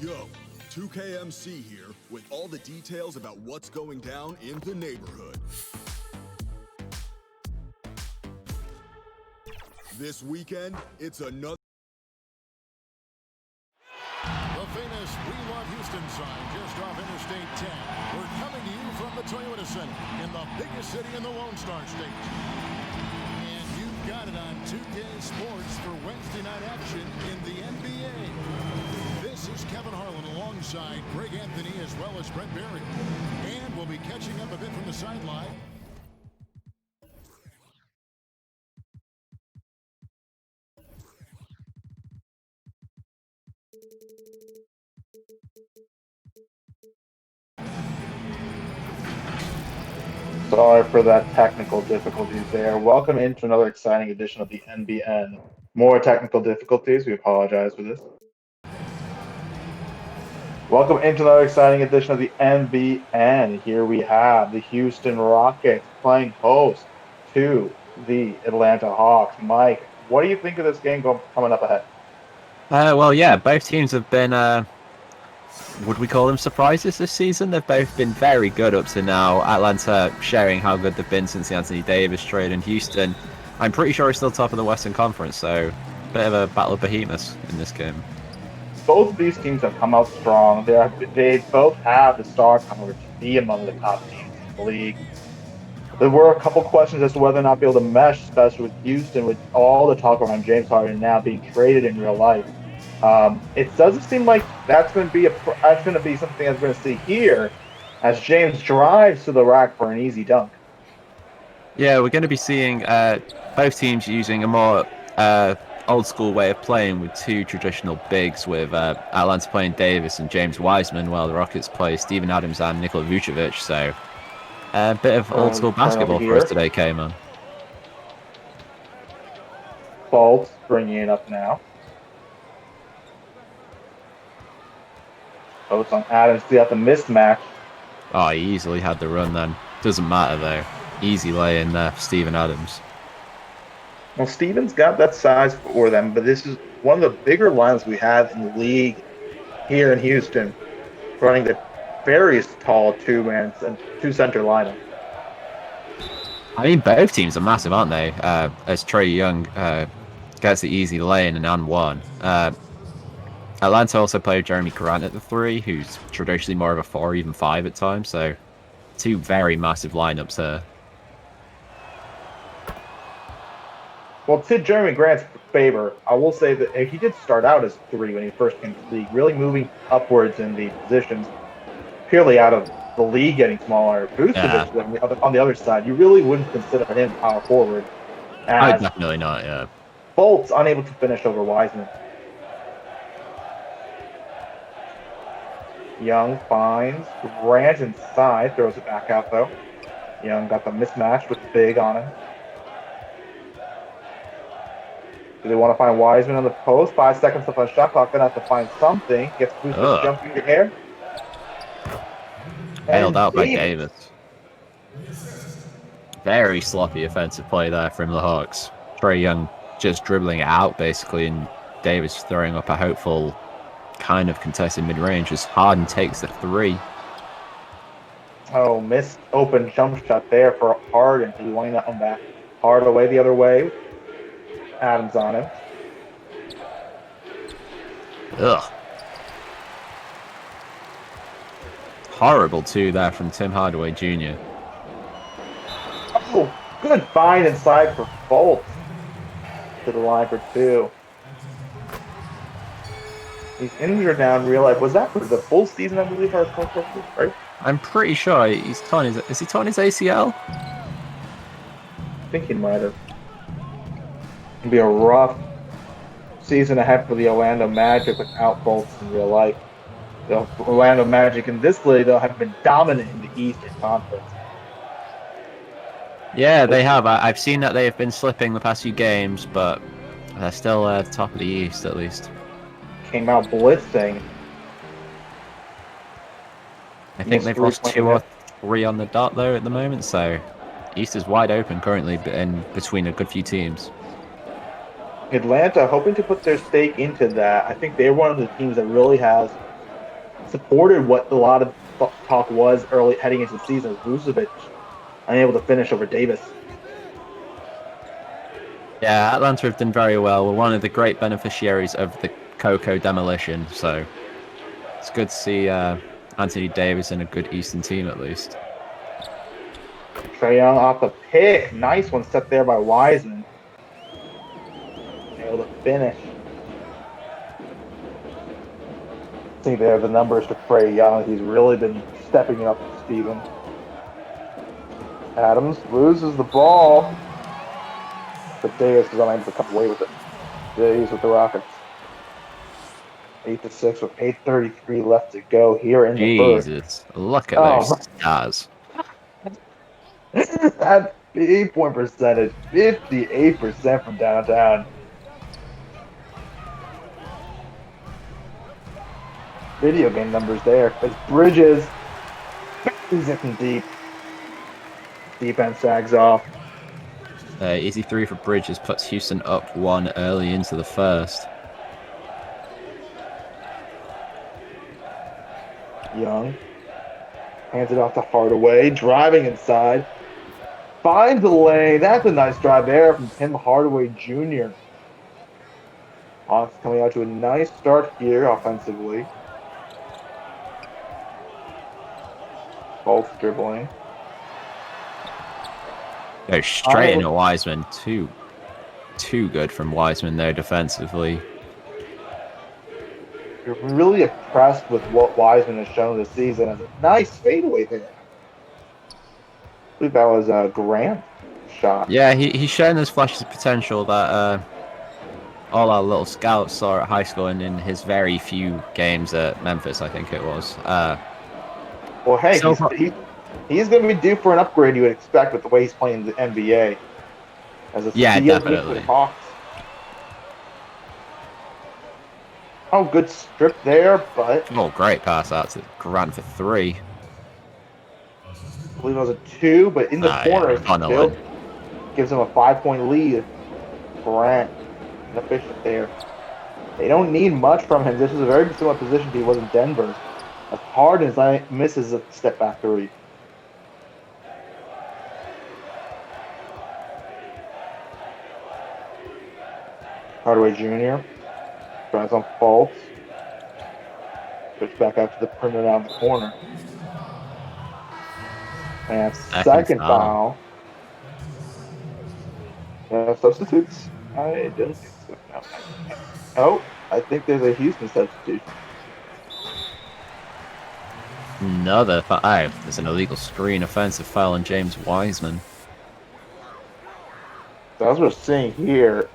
Yo, 2KMC here with all the details about what's going down in the neighborhood. This weekend, it's another... The famous We Love Houston sign just off Interstate 10. We're coming to you from the Toyota Center in the biggest city in the Lone Star State. And you've got it on 2K Sports for Wednesday night action in the NBA. This is Kevin Harlan alongside Greg Anthony as well as Brett Berry. And we'll be catching up a bit from the sideline. Sorry for that technical difficulties there. Welcome into another exciting edition of the NBN. More technical difficulties. We apologize for this. Welcome into another exciting edition of the NBN. Here we have the Houston Rockets playing host to the Atlanta Hawks. Mike, what do you think of this game coming up ahead? Well, yeah, both teams have been, would we call them surprises this season? They've both been very good up to now. Atlanta showing how good they've been since the Anthony Davis trade, and Houston, I'm pretty sure, is still top of the Western Conference, so a bit of a battle of behemoths in this game. Both of these teams have come out strong. They both have the star power to be among the top teams in the league. There were a couple questions as to whether or not be able to mesh, especially with Houston, with all the talk around James Harden now being traded in real life. It doesn't seem like that's going to be something that's going to see here, as James drives to the rack for an easy dunk. Yeah, we're going to be seeing both teams using a more old school way of playing with two traditional bigs, with Atlanta playing Davis and James Wiseman, while the Rockets play Steven Adams and Nikola Vucevic. So a bit of old school basketball for us today, K-Man. Fultz bringing it up now. Post on Adams, see out the mismatch. Oh, he easily had the run then. Doesn't matter though. Easy lay in there for Steven Adams. Well, Steven's got that size for them, but this is one of the bigger lines we have in the league here in Houston, running the very tall two-man and two-center lineup. I mean, both teams are massive, aren't they? As Trae Young gets the easy lane and one. Atlanta also played Jeremy Grant at the 3, who's traditionally more of a 4, even 5 at times. So, two very massive lineups here. Well, to Jeremy Grant's favor, I will say that he did start out as 3 when he first came to the league, really moving upwards in the positions, purely out of the league getting smaller. Vucevic, on the other side, you really wouldn't consider him power forward. Definitely not, yeah. Fultz unable to finish over Wiseman. Young finds Grant inside, throws it back out though. Young got the mismatch with Big on him. Do they want to find Wiseman on the post? 5 seconds left on shot clock. Gonna have to find something. Gets Vucevic jumping in the air. Bailed out by Davis. Very sloppy offensive play there from the Hawks. Trae Young just dribbling it out basically, and Davis throwing up a hopeful kind of contested mid-range as Harden takes the 3. Oh, missed open jump shot there for Harden. He wanting that one back. Hard away the other way. Adams on him. Ugh. Horrible too there from Tim Hardaway Jr. Oh, good find inside for Fultz. To the line for 2. He's injured now in real life. Was that for the full season, I believe, right? I'm pretty sure he's torn his... Is he torn his ACL? I think he might have. It'll be a rough season ahead for the Orlando Magic without Fultz in real life. The Orlando Magic in this league, though, have been dominant in the Eastern Conference. Yeah, they have. I've seen that they have been slipping the past few games, but they're still top of the East, at least. Came out blitzing. I think they've lost 2 or 3 on the dot, though, at the moment, so East is wide open currently in between a good few teams. Atlanta hoping to put their stake into that. I think they're one of the teams that really has supported what a lot of talk was early heading into the season. Vucevic unable to finish over Davis. Yeah, Atlanta have done very well. We're one of the great beneficiaries of the Coco demolition, so it's good to see Anthony Davis in a good Eastern team at least. Trae Young off the pick. Nice one set there by Wiseman. Able to finish. See there the numbers to Trae Young. He's really been stepping up to Steven. Adams loses the ball. But Davis is unable to come away with it. Davis with the Rockets. 8-6 with 8:33 left to go here in the first. Jesus, look at those stars. That 8-point percentage, 58% from downtown. Video game numbers there. It's Bridges. He's in deep. Defense sags off. Easy three for Bridges puts Houston up 1 early into the first. Young hands it off to Hardaway, driving inside. Finds the lane. That's a nice drive there from Tim Hardaway Jr. Hawks coming out to a nice start here offensively. Both dribbling. Go straight into Wiseman. Too good from Wiseman there defensively. You're really impressed with what Wiseman has shown this season as a nice fadeaway there. I believe that was a Grant shot. Yeah, he's shown those flashes of potential that all our little scouts saw at high school and in his very few games at Memphis, I think it was. Well, hey, so he's going to be due for an upgrade, you would expect, with the way he's playing in the NBA. As a definitely. Hawks. Oh, good strip there, but... Oh, great pass out to Grant for 3. I believe it was a 2, but in the corner, still gives him a 5-point lead. Grant, inefficient there. They don't need much from him. This is a very similar position to he was in Denver. As Harden misses a step back 3. Hardaway Jr. tries on Fultz. Switch back out to the perimeter down the corner. And second foul. Substitutes? I don't think so. No. Oh, I think there's a Houston substitution. Another 5. There's an illegal screen offensive foul on James Wiseman. So as we're seeing here,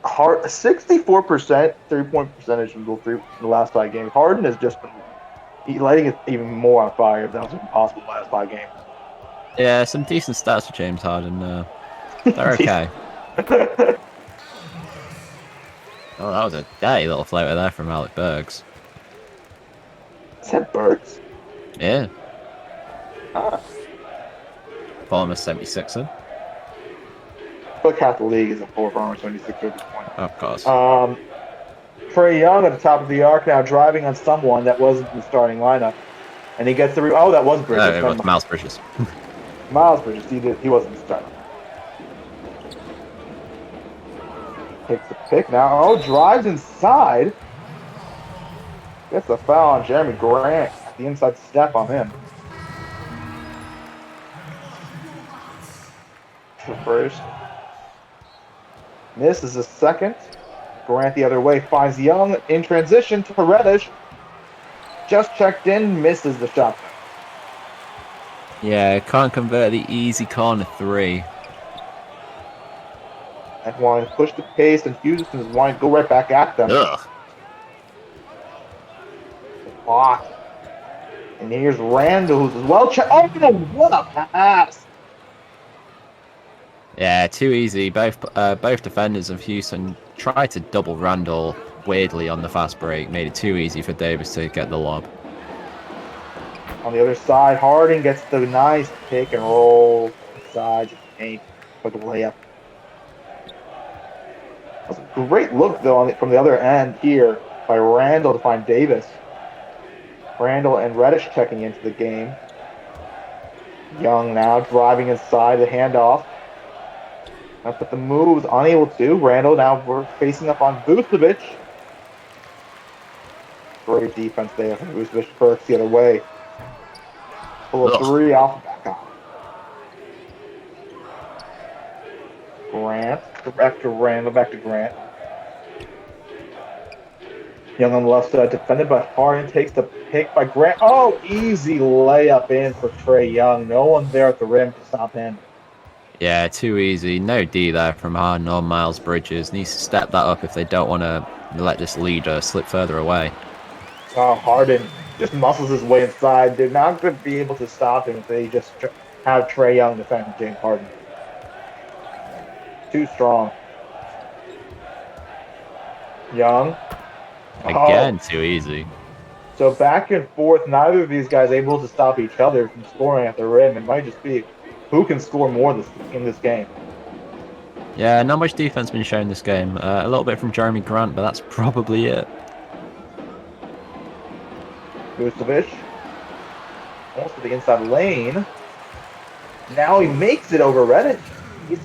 64% 3-point percentage from the last 5 games. Harden has just been lighting it even more on fire. That was impossible last 5 games. Yeah, some decent stats for James Harden. They're okay. Oh, that was a dirty little floater there from Alec Burks. Is that Burks? Yeah. Ah. Former 76er. Look, half the league is a 4-for 76 at this point. Of course. Trae Young at the top of the arc now, driving on someone that wasn't in the starting lineup, and he gets the that was Bridges. No, it was Miles Bridges. Miles Bridges. He wasn't the starter. Takes the pick now. Oh, drives inside. Gets a foul on Jeremy Grant. The inside step on him. The first. Misses the second. Grant the other way. Finds Young in transition to Reddish. Just checked in. Misses the shot. Yeah, can't convert the easy corner 3. And wanting to push the pace, and Houston is wanting to go right back at them. Ugh. Block. And here's Randall, who's well checked. Oh, what a pass! Yeah, too easy. Both defenders of Houston tried to double Randall weirdly on the fast break. Made it too easy for Davis to get the lob. On the other side, Harden gets the nice pick and roll inside to the paint for the layup. That was a great look, though, from the other end here by Randall to find Davis. Randall and Reddish checking into the game. Young now driving inside the handoff. Up with the moves, unable to. Randall now we're facing up on Vucevic. Great defense there from Vucevic. Burks the other way. Pull a three off back off. Grant. Back to Randall. Back to Grant. Young on the left side, defended by Harden, takes the pick by Grant. Oh, easy layup in for Trae Young. No one there at the rim to stop him. Yeah, too easy. No D there from Harden or Miles Bridges. Needs to step that up if they don't want to let this lead slip further away. Oh, Harden just muscles his way inside. They're not going to be able to stop him if they just have Trae Young defend James Harden. Too strong. Young. Again, too easy. So back and forth, neither of these guys able to stop each other from scoring at the rim. It might just be who can score more in this game. Yeah, not much defense been shown this game. A little bit from Jeremy Grant, but that's probably it. Vucevic. Almost to the inside lane. Now he makes it over Reddish.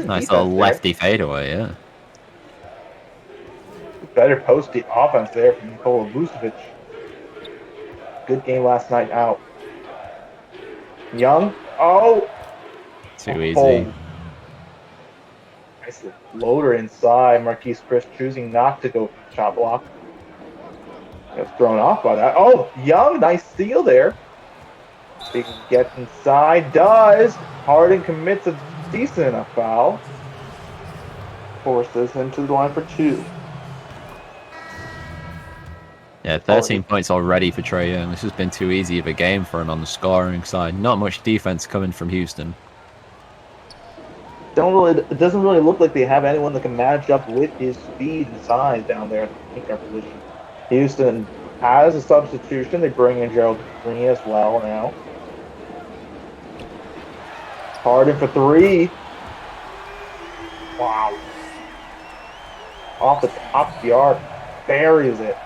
Nice little lefty fadeaway, yeah. Better post offense there from Nikola Vucevic. Good game last night out. Young. Oh! Too easy. Nice floater inside. Marquise Chris choosing not to go for the shot block. Gets thrown off by that. Oh, Young, nice steal there. He can get inside. Does. Harden commits a decent enough foul. Forces him to the line for two. Yeah, 13 points already for Trae Young. This has been too easy of a game for him on the scoring side. Not much defense coming from Houston. It doesn't really look like they have anyone that can match up with his speed and size down there at the point guard position. Houston has a substitution. They bring in Gerald Green as well now. Harden for three. Wow. Off the top of the arc. Buries it.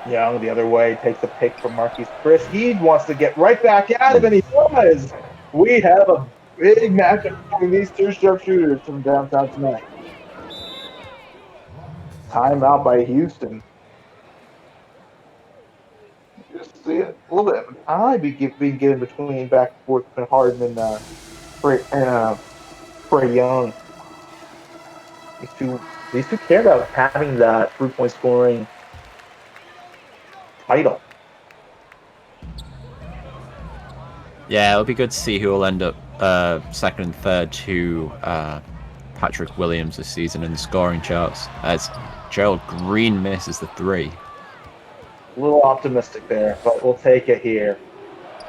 Young the other way takes a pick from Marquise Chris. He wants to get right back at him, and he does. We have a big matchup between these two sharpshooters from downtown tonight. Timeout by Houston. Just see it a little bit. I'd be being given between back and forth between Harden and Trae Young. These two care about having that 3-point scoring title. Yeah, it'll be good to see who will end up second and third to Patrick Williams this season in the scoring charts, as Gerald Green misses the three. A little optimistic there, but we'll take it here.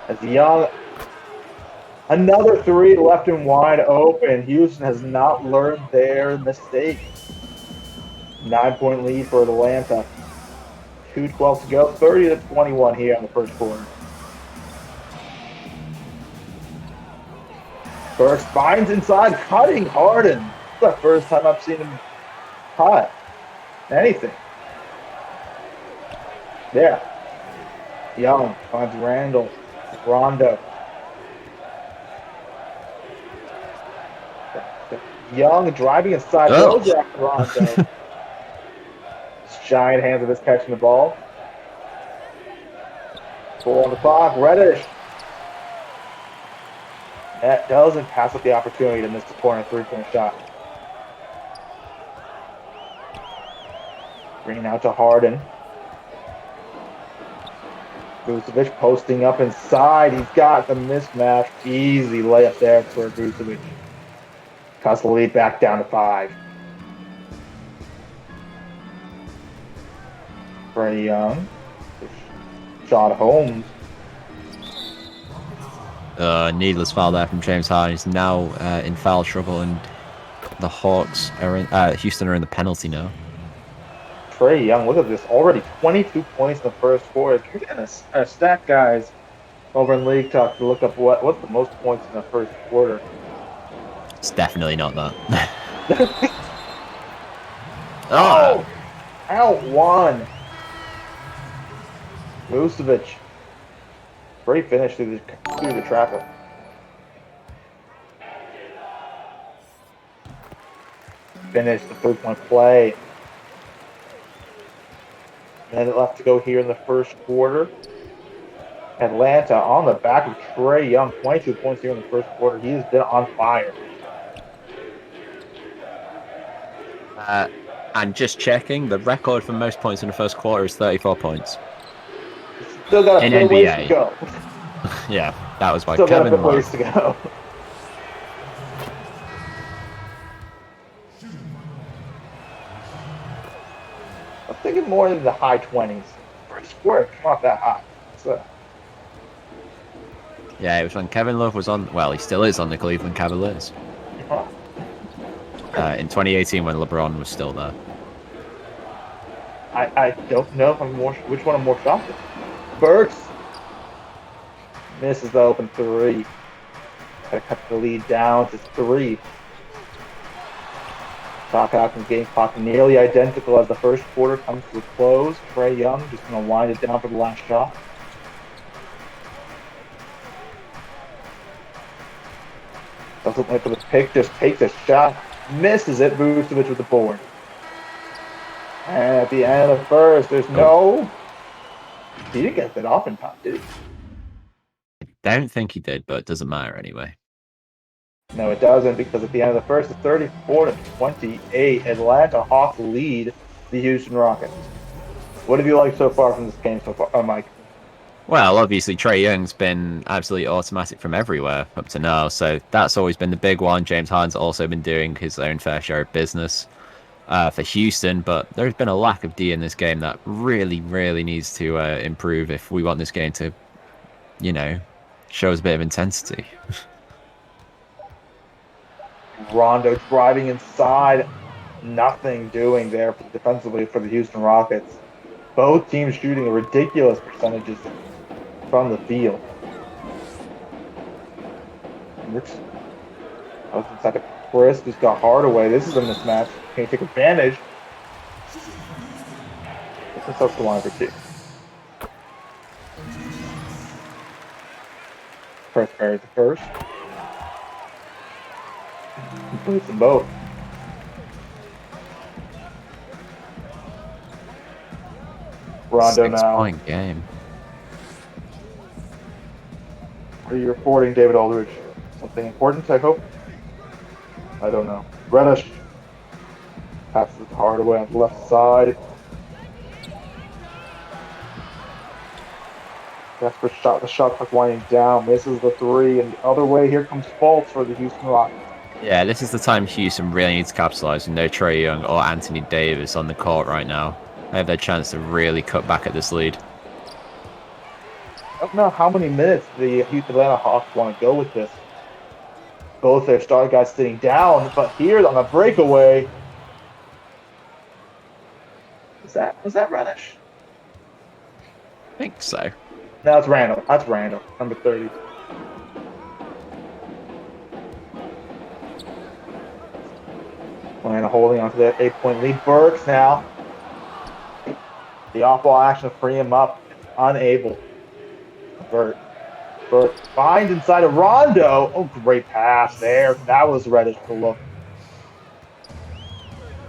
As Young, another three left and wide open. Houston has not learned their mistake. 9-point lead for Atlanta. 2:12 to go. 30-21 here in the first quarter. Burks finds inside, cutting Harden. It's the first time I've seen him cut anything. There. Young finds Randall. Rondo. Young driving inside. Goes after Rondo. Giant hands of his catching the ball. 4 on the clock. Reddish. That doesn't pass up the opportunity to miss the corner 3-point shot. Green out to Harden. Vucevic posting up inside. He's got the mismatch. Easy layup there for Vucevic. Cuts the lead back down to 5. Trae Young. Shot Holmes. Needless foul there from James Harden. He's now in foul trouble, and the Hawks are in. Houston are in the penalty now. Trae Young, look at this. Already 22 points in the first quarter. You're getting a stat guys over in League Talk to look up what's the most points in the first quarter. It's definitely not that. Oh! Out one. Vucevic. Great finish through the traffic. Finish the 3-point play. Minute left to go here in the first quarter. Atlanta on the back of Trae Young. 22 points here in the first quarter. He has been on fire. And just checking, the record for most points in the first quarter is 34 points. Still got a In bit ways NBA. to go. Yeah, that was by Still got a Kevin bit Love. ways to go. I'm thinking more in the high 20s. First quarter, not that high. So, Yeah, it was when Kevin Love was on. Well, he still is on the Cleveland Cavaliers. In 2018, when LeBron was still there. I don't know if which one I'm more shocked at. Burks misses the open three. Gotta cut the lead down to 3. Shot clock and game clock nearly identical as the first quarter comes to a close. Trae Young just gonna wind it down for the last shot. Doesn't wait for the pick, just takes a shot, misses it. Vucevic with the board. And at the end of the first, there's no. He didn't get that off in time, did he? Don't think he did, but it doesn't matter anyway. No, it doesn't, because at the end of the first, it's 34-28. Atlanta Hawks lead the Houston Rockets. What have you liked so far from this game so far, Mike? Well, obviously, Trae Young's been absolutely automatic from everywhere up to now, so that's always been the big one. James Harden's also been doing his own fair share of business for Houston, but there's been a lack of D in this game that really, really needs to improve if we want this game to, show us a bit of intensity. Rondo driving inside, nothing doing there defensively for the Houston Rockets. Both teams shooting a ridiculous percentages from the field. Looks inside to Chris, just got Hardaway. This is a mismatch. Can he take advantage? This is South Carolina for 2. First pair is the first. He plays them both. Rondo now. 6-point game. Are you reporting, David Aldridge? Something important, I hope? I don't know. Reddish passes it hard away on the left side. Desperate shot. The shot clock winding down. Misses the 3. And the other way, here comes Fultz for the Houston Rockets. Yeah, this is the time Houston really needs to capitalize with no Trae Young or Anthony Davis on the court right now. They have their chance to really cut back at this lead. I don't know how many minutes the Houston Atlanta Hawks want to go with this. Both their star guys sitting down, but here on the breakaway, was that Reddish? I think so. No, it's Randall. That's Randall, number 30. Atlanta holding on to that 8-point lead. Burks now. The off-ball action to free him up. Unable. Burke finds inside of Rondo. Oh, great pass there. That was Reddish to look.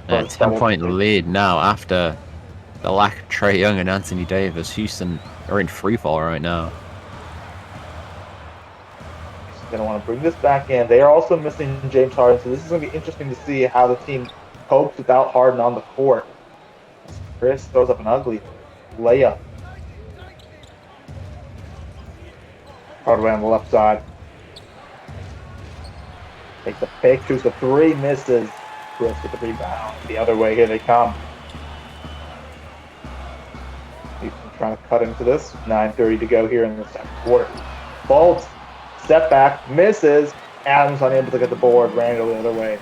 A 10-point lead now after the lack of Trae Young and Anthony Davis. Houston are in free fall right now. Going to want to bring this back in. They are also missing James Harden, so this is going to be interesting to see how the team copes without Harden on the court. Chris throws up an ugly layup. Hardaway on the left side. Takes the pick, shoots the 3, misses. Chris with the rebound. The other way, here they come. Houston trying to cut into this. 9:30 to go here in the second quarter. Fultz, step back, misses. Adams unable to get the board. Randall the other way.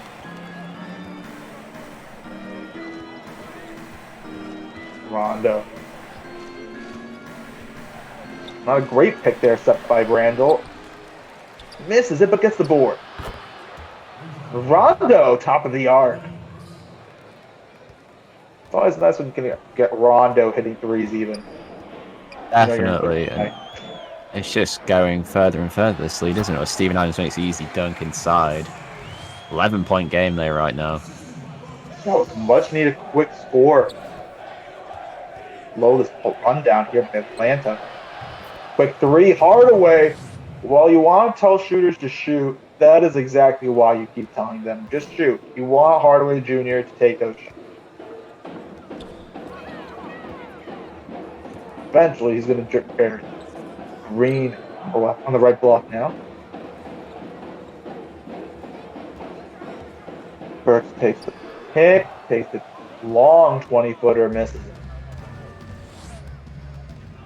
Rondo. Not a great pick there set by Randall. Misses it, but gets the board. Rondo, top of the arc. It's always nice when you can get Rondo hitting threes even. Definitely. And it's just going further and further, this lead, isn't it? Or Steven Adams makes the easy dunk inside. 11-point game there right now. That was a much needed quick score. Low this run down here by Atlanta. Quick three, Hardaway. While you want to tell shooters to shoot, that is exactly why you keep telling them, just shoot. You want Hardaway Jr. to take those shots. Eventually, he's going to drip pair Green on the right block now. Burks takes the pick, takes the long 20-footer, misses.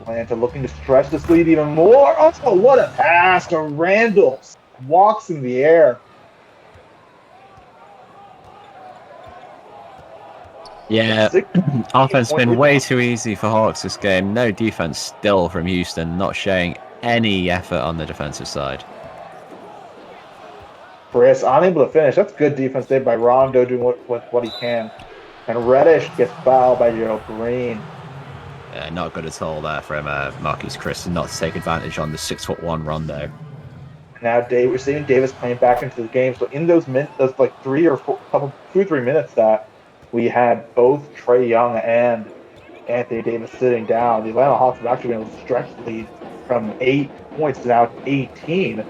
Atlanta looking to stretch this lead even more. Oh, what a pass to Randall. Walks in the air. Yeah, offense been way too easy for Hawks this game. No defense still from Houston, not showing any effort on the defensive side. Chris unable to finish. That's good defense there by Rondo doing what he can. And Reddish gets fouled by Gerald Green. Not good at all there from Marquise Chris not to take advantage on the 6'1" Rondo. Now we're seeing Davis playing back into the game. So in those minutes, those like 2 or 3 minutes that we had both Trae Young and Anthony Davis sitting down, the Atlanta Hawks have actually been able to stretch the lead from 8 points to now 18.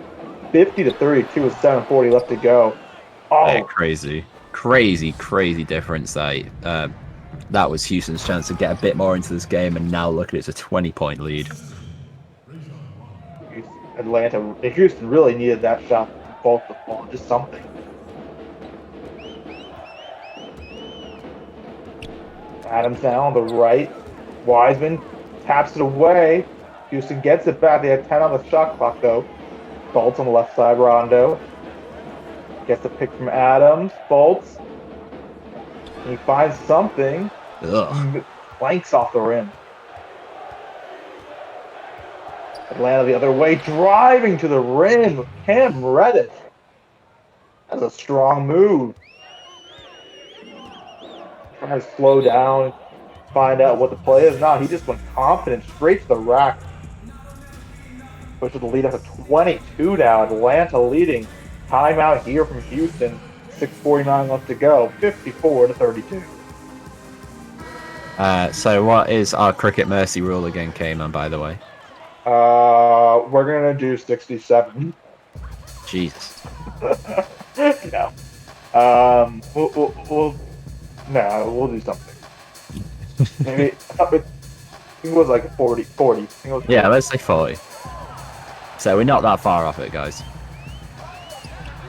50-32 with 7:40 left to go. Oh, yeah, crazy difference there. That was Houston's chance to get a bit more into this game, and now look at it, it's a 20-point lead. Houston really needed that shot to bulk the ball, just something. Adams now on the right. Wiseman taps it away. Houston gets it back. They had 10 on the shot clock, though. Bolts on the left side. Rondo gets the pick from Adams. Bolts. He finds something. Ugh. Blanks off the rim. Atlanta the other way, driving to the rim with Cam Reddish. That's a strong move. Trying to slow down, find out what the play is. No, he just went confident straight to the rack. Pushes the lead up to 22 now. Atlanta leading. Timeout here from Houston. 6:49 left to go. 54-32. So what is our cricket mercy rule again, Cayman, by the way? We're gonna do 67. Jesus. No. We'll do something. Maybe I think it was like 40. Yeah, let's say 40. So we're not that far off it, guys.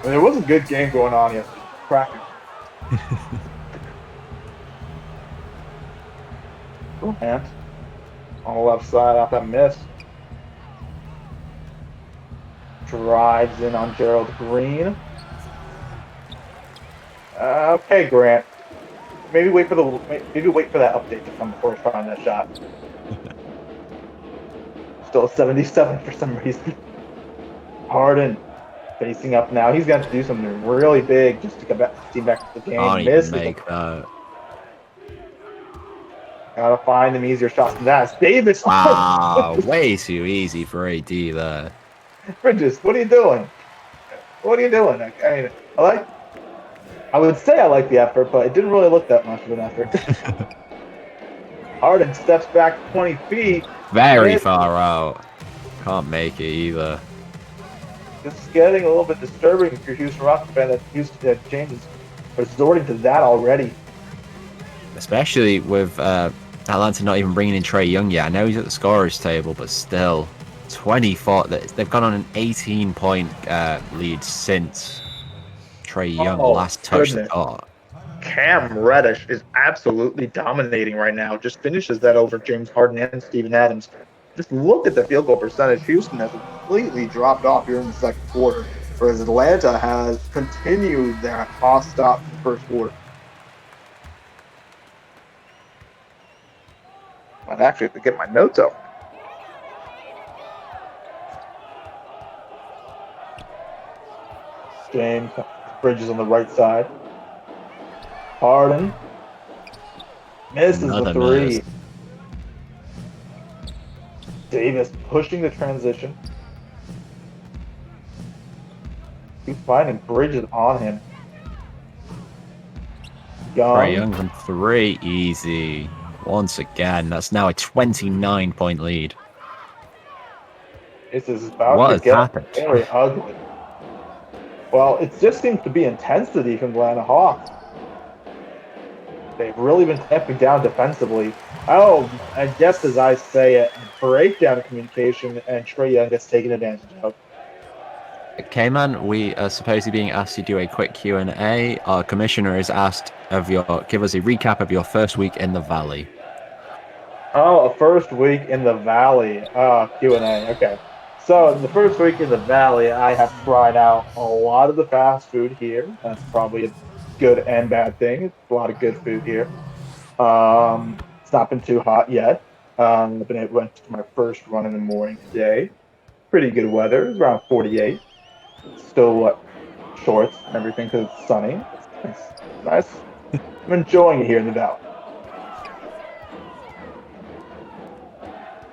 I mean, it was a good game going on yesterday. Cracking. Grant on the left side off that miss. Drives in on Gerald Green. Okay, Grant. Maybe wait for that update to come before we find that shot. Still 77 for some reason. Harden facing up now. He's got to do something really big just to get back to the game. Can't even make that. Gotta find them easier shots than that. It's Davis. Wow, way too easy for AD there. Bridges, what are you doing? What are you doing? I mean, I would say I like the effort, but it didn't really look that much of an effort. Harden steps back 20 feet. Very far out. Can't make it either. It's getting a little bit disturbing if you're a Houston Rockets fan that James is resorting to that already. Especially with Atlanta not even bringing in Trae Young yet. I know he's at the scorer's table, but still. 24. They've gone on an 18-point lead since Trae Young last touched the court. Cam Reddish is absolutely dominating right now. Just finishes that over James Harden and Steven Adams. Just look at the field goal percentage. Houston has completely dropped off here in the second quarter, whereas Atlanta has continued their hot stop in the first quarter. I'd actually have to get my notes out. James Bridges on the right side. Harden misses the three. Davis pushing the transition. He's finding Bridges on him. Trae Young from 3, easy. Once again, that's now a 29-point lead. This is about to get happened? very ugly. Well, it just seems to be intensity from the Atlanta Hawks. They've really been tamping down defensively. Oh, and just as I say it, breakdown of communication, and Trae Young gets taken advantage of. K-Man, we are supposedly being asked to do a quick Q&A. Our commissioner is asked give us a recap of your first week in the Valley. Oh, a first week in the Valley. Q&A. Okay. So, in the first week in the Valley, I have tried out a lot of the fast food here. That's probably a good and bad thing. It's a lot of good food here. It's not been too hot yet. Went to my first run in the morning today. Pretty good weather. It's around 48. Still shorts and everything because it's sunny. It's nice. I'm enjoying it here in the Valley.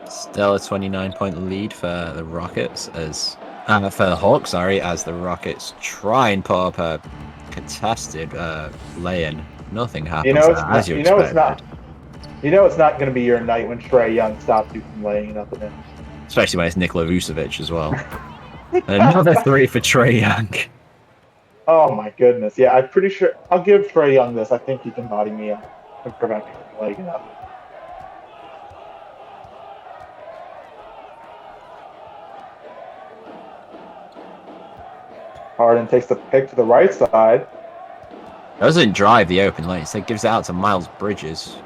Still a 29-point lead for the Rockets for the Hawks, as the Rockets try and put up a contested lay-in. Nothing happens as you expected. It's not going to be your night when Trae Young stops you from laying up in it. Especially when it's Nikola Vucevic as well. Another 3 for Trae Young. Oh my goodness. Yeah, I'm pretty sure I'll give Trae Young this. I think he can body me up and prevent me from laying up. Harden takes the pick to the right side. Doesn't drive the open lane, so gives it out to Miles Bridges.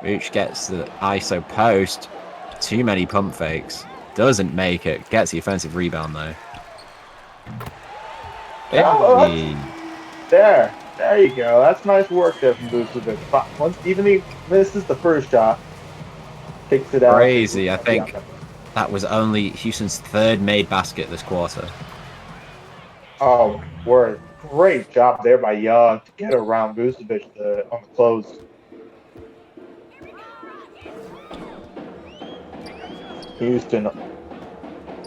Vooch gets the ISO post. Too many pump fakes. Doesn't make it. Gets the offensive rebound though. Oh, there you go. That's nice work there from Vucevic. This is the first shot. Kicks it out. Crazy. I think that was only Houston's 3rd made basket this quarter. Oh, word. Great job there by Young to get around Vucevic on the close. Houston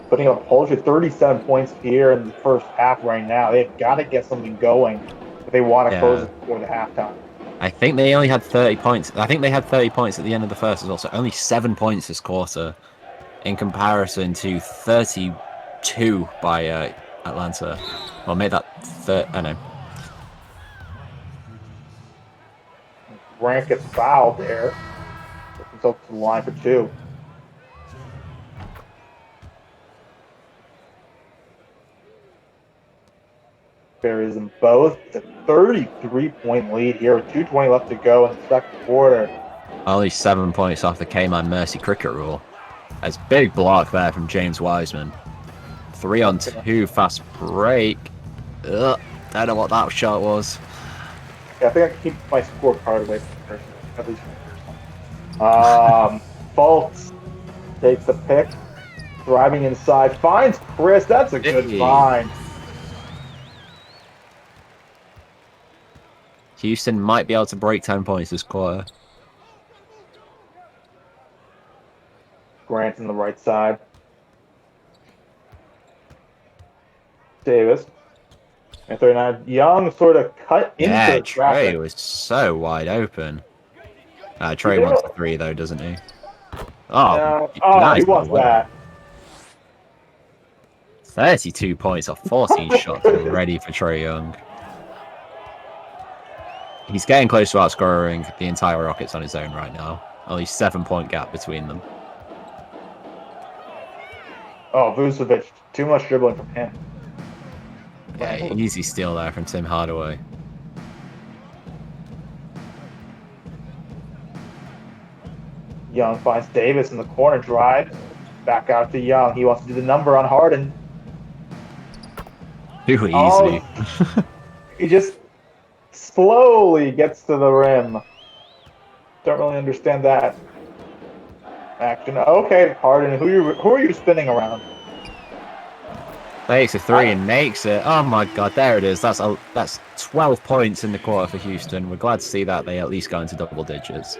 putting up paltry 37 points here in the first half right now. They've got to get something going if they want to close it before the halftime. I think they only had 30 points. I think they had 30 points at the end of the first as well, so only 7 points this quarter in comparison to 32 by Atlanta. Well, made that I know. Grant gets fouled there. Opens up to the line for 2. Buries them both. It's a 33-point lead here with 2:20 left to go in the second quarter. Only 7 points off the K-Man Mercy cricket rule. That's big block there from James Wiseman. 3-on-2 fast break. Ugh, don't know what that shot was. Yeah, I think I can keep my scorecard away from the first one, at least from the first one. Fultz takes the pick, driving inside, finds Chris. That's a good find. Houston might be able to break 10 points this quarter. Grant on the right side. Davis. And 39. Young sort of cut into the traffic. Trae was so wide open. Trae wants the 3 though, doesn't he? Oh, he wants that. 32 points off 14 shots already for Trae Young. He's getting close to outscoring the entire Rockets on his own right now. Only 7-point gap between them. Oh, Vucevic. Too much dribbling from him. Yeah, easy steal there from Tim Hardaway. Young finds Davis in the corner, drive. Back out to Young. He wants to do the number on Harden. Too easy. Oh, he just slowly gets to the rim. Don't really understand that action. Okay, Harden, who are you spinning around? Takes a 3 and makes it. Oh my god, there it is. That's 12 points in the quarter for Houston. We're glad to see that they at least go into double digits.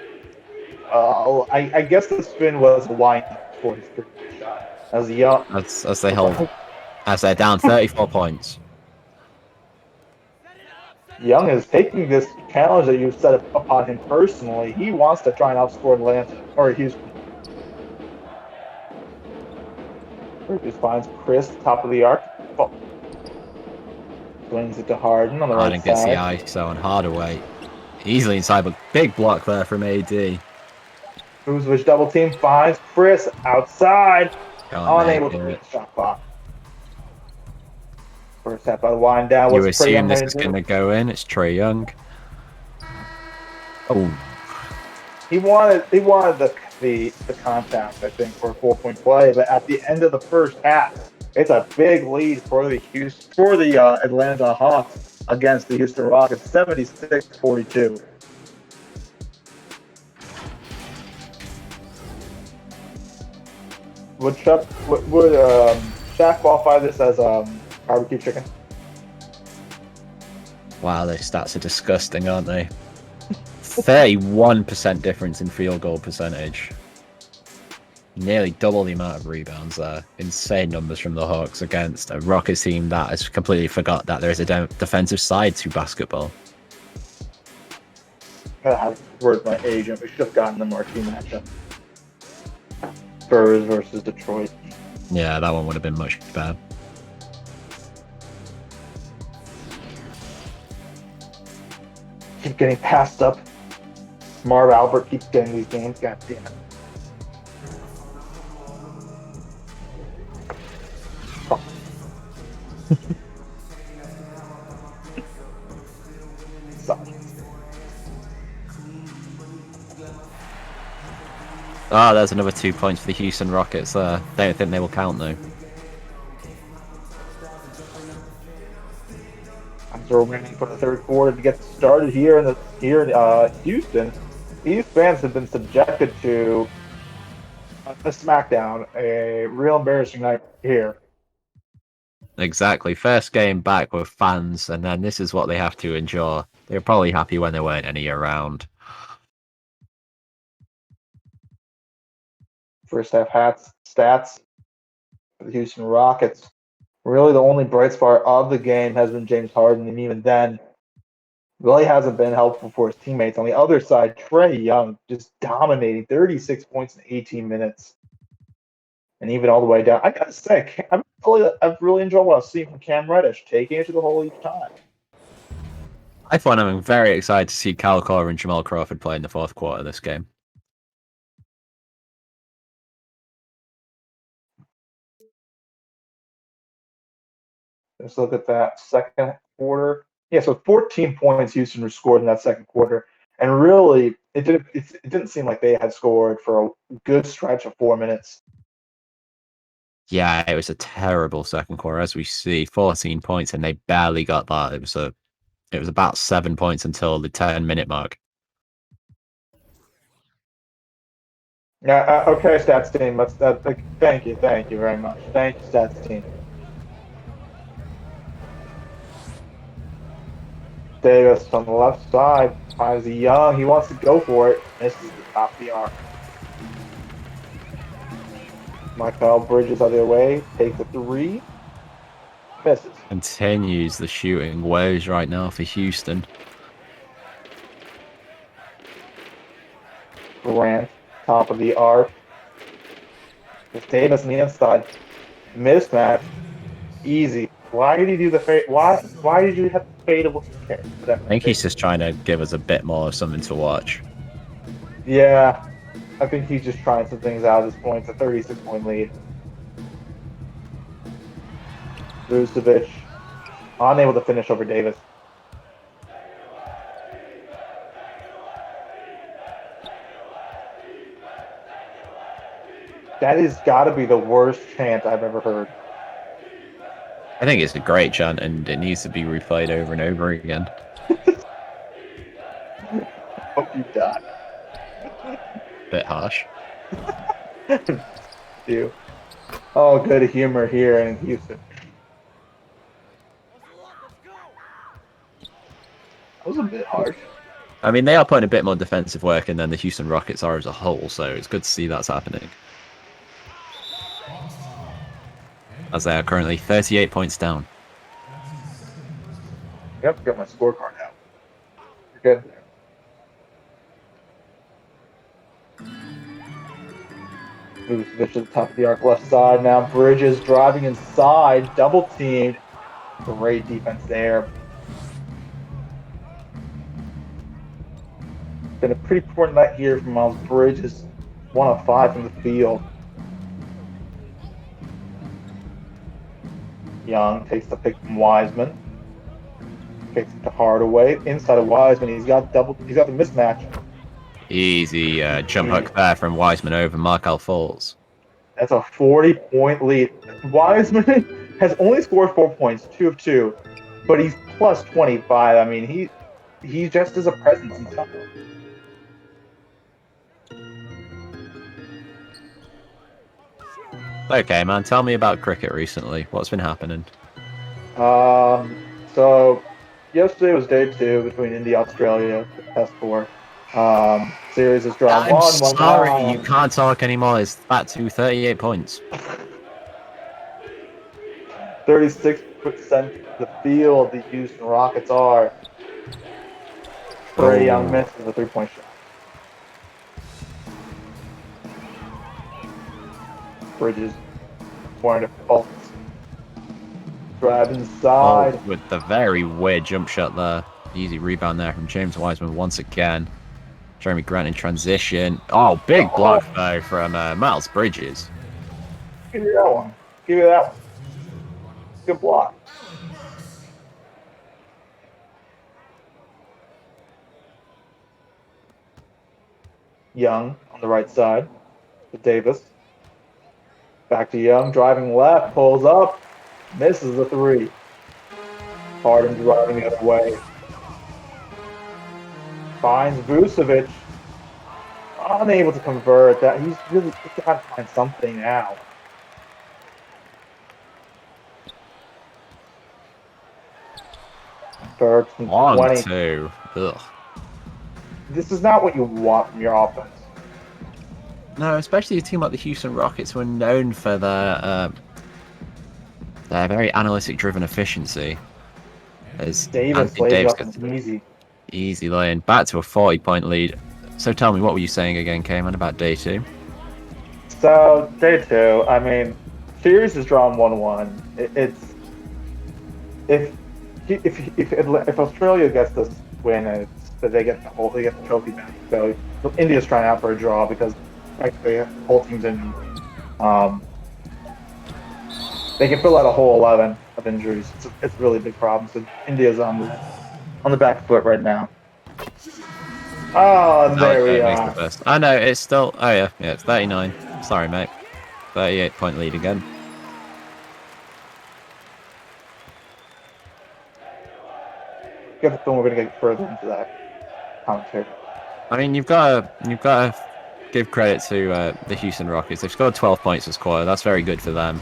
I guess the spin was a wind for his three-point shot. As Young, as they're down 34 points. Young is taking this challenge that you set upon him personally. He wants to try and outscore Atlanta or Houston. Bridges finds Chris top of the arc. Oh. Swings it to Harden on the Harden right gets side. the ISO on Hardaway. Easily inside, but big block there from AD. Vucevic double team finds Chris outside. Unable to Can't beat the shot clock. First half by the wind down. You What's Trae assume Young this gonna is do? going to go in. It's Trae Young. Oh, He wanted the contact, I think, for a 4-point play, but at the end of the first half, it's a big lead for the Atlanta Hawks against the Houston Rockets, 76-42. Would Shaq qualify this as barbecue chicken? wow, those stats are disgusting, aren't they? 31% difference in field goal percentage. Nearly double the amount of rebounds there. Insane numbers from the Hawks against a Rockets team that has completely forgot that there is a defensive side to basketball. Where's my agent? We should have gotten the marquee matchup. Spurs versus Detroit. Yeah, that one would have been much better. Keep getting passed up. Marv Albert keeps getting these games. God damn it. Oh. Sorry. Ah, there's another 2 points for the Houston Rockets there. Don't think they will count though. We're waiting for the third quarter to get started here in Houston. These fans have been subjected to a smackdown, a real embarrassing night here. Exactly. First game back with fans, and then this is what they have to endure. They were probably happy when there weren't any around. First half stats for the Houston Rockets. Really, the only bright spot of the game has been James Harden, and even then, really hasn't been helpful for his teammates. On the other side, Trae Young just dominating 36 points in 18 minutes. And even all the way down. I gotta say, I've really enjoyed what I've seen from Cam Reddish, taking it to the hole each time. I find I'm very excited to see Kyle Korver and Jamal Crawford play in the fourth quarter of this game. Let's look at that second quarter. Yeah, so 14 points Houston scored in that second quarter. And really, it didn't seem like they had scored for a good stretch of 4 minutes. Yeah, it was a terrible second quarter, as we see. 14 points, and they barely got that. It was about 7 points until the 10-minute mark. Yeah. Okay, stats team. Thank you very much. Thank you, stats team. Davis on the left side finds Young. He wants to go for it. Misses the top of the arc. Mikal Bridges other way. Takes a three. Misses. Continues the shooting woes right now for Houston. Durant, top of the arc. With Davis on the inside. Mismatch. Easy. Why did he do the fade? Why did you have to fade away? I think he's just trying to give us a bit more of something to watch. Yeah. I think he's just trying some things out at this point. It's a 36-point lead. Vucevic unable to finish over Davis. That has got to be the worst chant I've ever heard. I think it's a great chant, and it needs to be replayed over and over again. Hope you die. Bit harsh. You. Oh, good humor here in Houston. That was a bit harsh. I mean, they are putting a bit more defensive work in than the Houston Rockets are as a whole, so it's good to see that's happening. as they are currently 38 points down. Yep, got my scorecard out. You're good. Vucevic to the top of the arc left side. Now Bridges driving inside, double teamed. Great defense there. Been a pretty poor night here from Miles Bridges. 1 of 5 from the field. Young takes the pick from Wiseman. Kicks it to Hardaway. Inside of Wiseman, he's got the mismatch. Easy jump hook there from Wiseman over Markel Fultz. That's a 40-point lead. Wiseman has only scored 4 points, 2 of 2, but he's plus 25. I mean, he just is a presence in town. Okay, man, tell me about cricket recently. What's been happening? So yesterday was day 2 between India and Australia, the Test 4. Series is drawn I'm 1-1. sorry, you can't talk anymore. It's back to 38 points. 36% of the field the Houston Rockets are. Trae Young misses a 3-point shot. Bridges, wonderful faults. Drive inside. Oh, with the very weird jump shot there. Easy rebound there from James Wiseman once again. Jeremy Grant in transition. Oh, big block though from Miles Bridges. Give me that one. Give me that one. Good block. Young on the right side to Davis. Back to Young, driving left, pulls up, misses the 3. Harden driving the other way. Finds Vucevic. Unable to convert that. He's got to find something now. Burks from 20. 1-2. Ugh. This is not what you want from your offense. No, especially a team like the Houston Rockets were known for their very analytic-driven efficiency. As Davis Anthony lays Davis up gets and easy. easy lane back to a 40-point lead. So tell me, what were you saying again, Cayman, about day 2? So day 2, I mean, series is drawn 1-1. It's if Australia gets this win, it's that they get the trophy back. So India's trying out for a draw because actually the whole team's injured. They can fill out a whole 11 of injuries. It's a really big problem. So India's on the back foot right now. Oh, and there we are. I know, it's still... Oh, yeah, it's 39. Sorry, mate. 38-point lead again. Get the film. We're going to get further into that commentary. I mean, you've got to give credit to the Houston Rockets. They've scored 12 points this quarter. That's very good for them.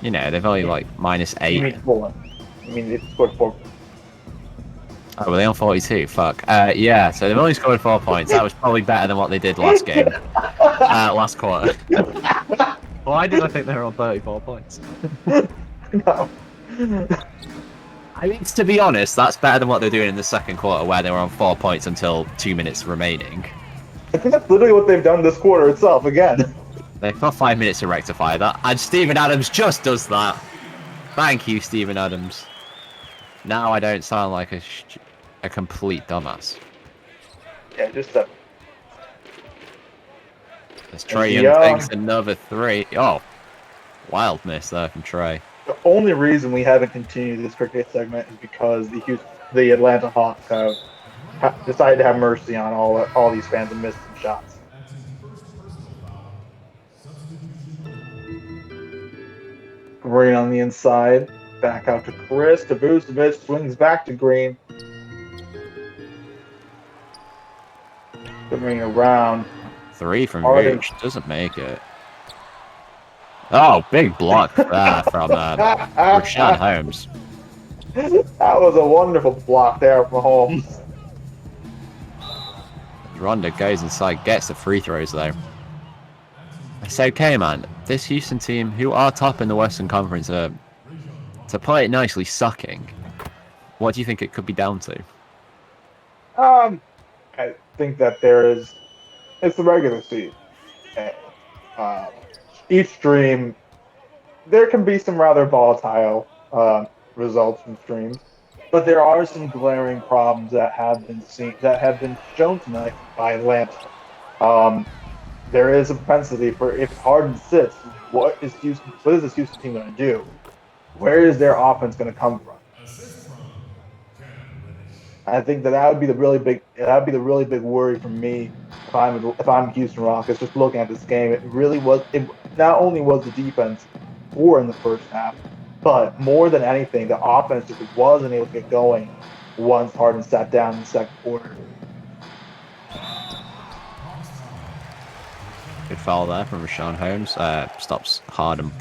You know, they've only like -8. You mean 4. You mean they've scored 4. Oh, were they on 42? Fuck. Yeah, so they've only scored 4 points. That was probably better than what they did last game. Last quarter. Why did I think they were on 34 points? No. I mean, to be honest, that's better than what they're doing in the second quarter, where they were on 4 points until 2 minutes remaining. I think that's literally what they've done this quarter itself again. They've got 5 minutes to rectify that, and Steven Adams just does that. Thank you, Steven Adams. Now I don't sound like a complete dumbass. Yeah, just that. As Trae Young takes another 3. Oh, wild miss there from Trae. The only reason we haven't continued this cricket segment is because the Atlanta Hawks have decided to have mercy on all these fans and missed some shots. Green on the inside, back out to Chris, to Vucevic, swings back to Green. Coming around. 3 from Reach, doesn't make it. Oh, big block there from Rashad Holmes. That was a wonderful block there from Holmes. Rondo goes inside, gets the free throws though. It's okay, man. This Houston team, who are top in the Western Conference, to play it nicely, sucking. What do you think it could be down to? I think that it's the regular season. And, each stream, there can be some rather volatile results from streams, but there are some glaring problems that have been shown tonight by Atlanta. There is a propensity for, if Harden sits, what is this Houston team going to do? Where is their offense going to come from? I think that would be the really big worry for me if I'm Houston Rockets. Just looking at this game, it not only was the defense poor in the first half, but more than anything, the offense just wasn't able to get going once Harden sat down in the second quarter. Good foul there from Richaun Holmes. Stops Harden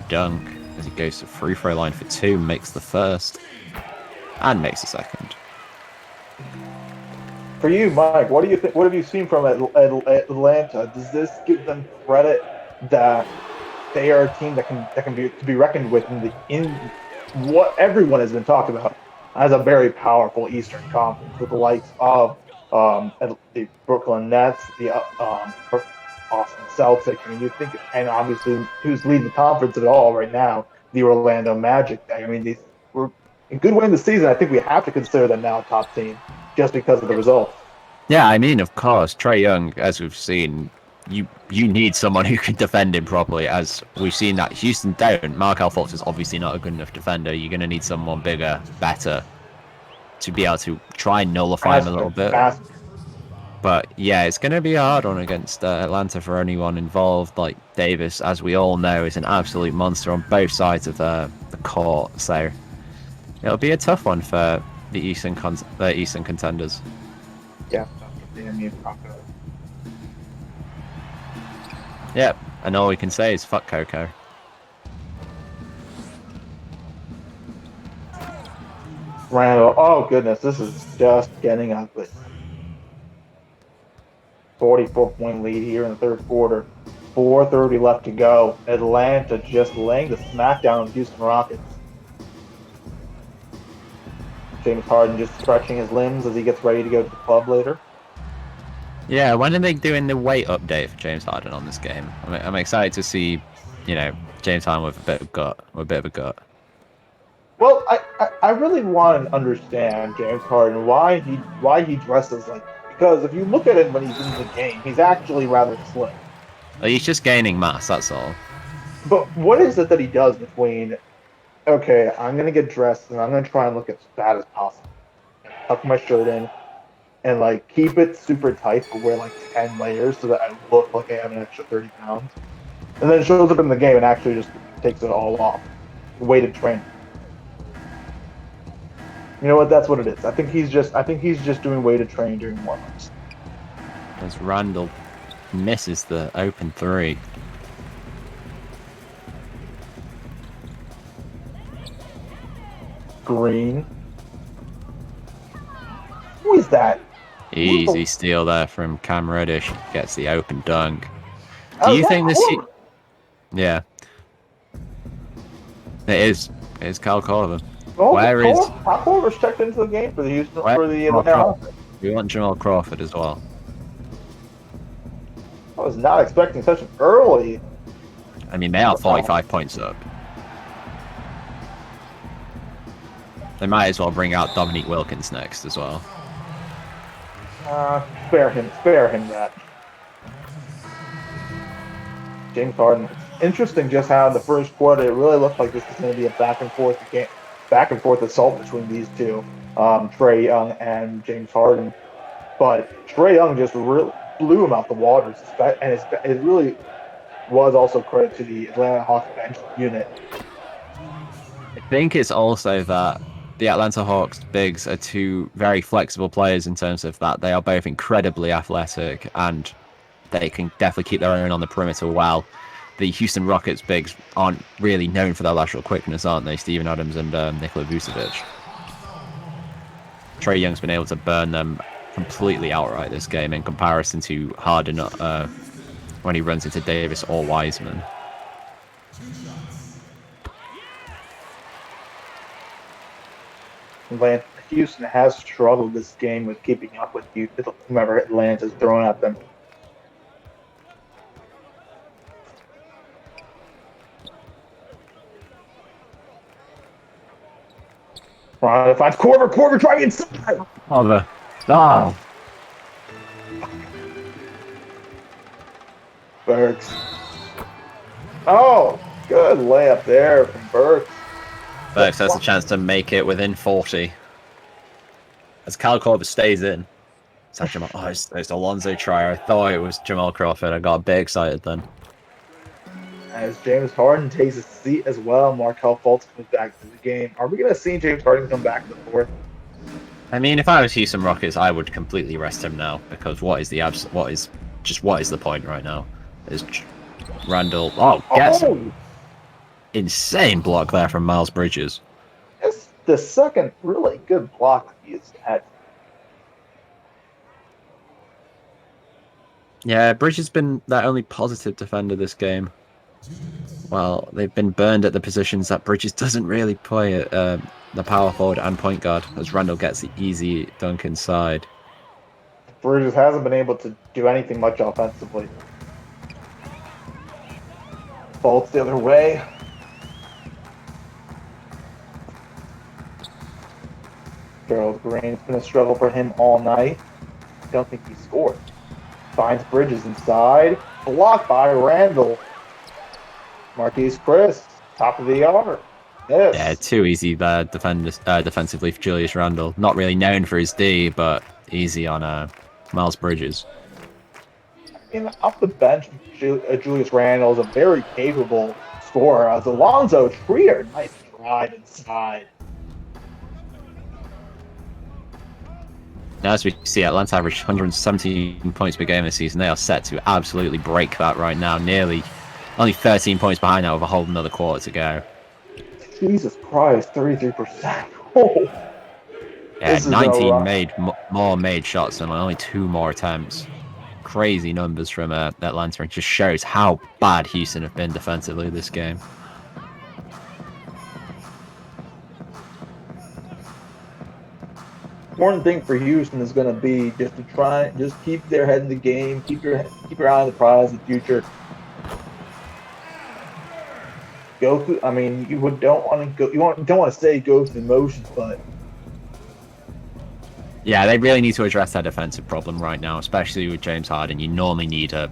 dunk as he goes to free throw line for 2, makes the first, and makes the second. For you, Mike, what do you think? What have you seen from Atlanta? Does this give them credit that they are a team that can be reckoned with in what everyone has been talking about as a very powerful Eastern Conference, with the likes of the Brooklyn Nets, the Boston Celtics? I mean, you think, and obviously who's leading the conference at all right now? The Orlando Magic. I mean, these were a good way in the season. I think we have to consider them now a top team just because of the results. Yeah, I mean, of course, Trae Young, as we've seen, you need someone who can defend him properly, as we've seen that Houston don't. Markelle Fultz is obviously not a good enough defender. You're going to need someone bigger, better, to be able to try and nullify him a little bit. But yeah, it's going to be a hard one against Atlanta for anyone involved. Like Davis, as we all know, is an absolute monster on both sides of the court. So it'll be a tough one for the Eastern contenders. Yeah. Yep, and all we can say is fuck Coco. Randall, oh goodness, this is just getting ugly. 44-point lead here in the third quarter. 4:30 left to go. Atlanta just laying the smackdown on the Houston Rockets. James Harden just stretching his limbs as he gets ready to go to the club later. Yeah, when are they doing the weight update for James Harden on this game? I'm excited to see, James Harden with a bit of a gut. Well, I really want to understand James Harden, why he dresses like, because if you look at him when he's in the game, he's actually rather slim. He's just gaining mass, that's all. But what is it that he does between, okay, I'm going to get dressed and I'm going to try and look as fat as possible, tuck my shirt in, and keep it super tight, but wear 10 layers so that I look like I have an extra 30 pounds. And then shows up in the game and actually just takes it all off. Weighted training. You know what? That's what it is. I think he's just doing weighted training during warm-ups. As Randall misses the open 3. Green. Who is that? Easy steal there from Cam Reddish. Gets the open dunk. Do you think this? Yeah. It is. It's Kyle Korver. Kyle Korver's checked into the game for the Atlanta. We want Jamal Crawford as well. I was not expecting such an early. I mean, they are 45 points up. They might as well bring out Dominique Wilkins next as well. Spare him that. James Harden. Interesting just how in the first quarter it really looked like this was going to be a back and forth assault between these two, Trae Young and James Harden. But Trae Young just really blew him out the water, and it really was also credit to the Atlanta Hawks bench unit. I think it's also that the Atlanta Hawks bigs are two very flexible players in terms of that they are both incredibly athletic and they can definitely keep their own on the perimeter well. The Houston Rockets bigs aren't really known for their lateral quickness, aren't they? Steven Adams and Nikola Vucevic. Trae Young's been able to burn them completely outright this game in comparison to Harden when he runs into Davis or Wiseman. Houston has struggled this game with keeping up with whomever Atlanta's throwing at them. Ronaldo finds Korver. Korver driving inside. Oh. Burks. Oh, good layup there from Burks. Burks has a chance to make it within 40. As Kyle Korver stays in. It's actually it's Alonzo Trier. I thought it was Jamal Crawford. I got a bit excited then. As James Harden takes a seat as well, Markelle Fultz comes back to the game. Are we going to see James Harden come back in the fourth? I mean, if I was Houston Rockets, I would completely rest him now because what is the point right now? Is Randall? Insane block there from Miles Bridges. It's the second really good block he's had. Yeah, Bridges has been their only positive defender this game. Well, they've been burned at the positions that Bridges doesn't really play at the power forward and point guard, as Randall gets the easy dunk inside. Bridges hasn't been able to do anything much offensively. Fultz the other way. Gerald Green, it's been a struggle for him all night. Don't think he scored. Finds Bridges inside. Blocked by Randall. Marquise Chris, top of the arc. Yes. Yeah, too easy there defensively for Julius Randle. Not really known for his D, but easy on Miles Bridges. Off the bench, Julius Randle is a very capable scorer. As Alonzo Trier, nice drive inside. Now, as we see, Atlanta averaged 117 points per game this season. They are set to absolutely break that right now. Only 13 points behind now with a whole another quarter to go. Jesus Christ, 33%. Oh. Yeah, 19 more made shots and only 2 more attempts. Crazy numbers from Atlanta. It just shows how bad Houston have been defensively this game. Important thing for Houston is going to be just keep their head in the game, keep your eye on the prize in the future. Go through. I mean, you don't want to say go through the motions, but yeah, they really need to address that defensive problem right now, especially with James Harden. You normally need a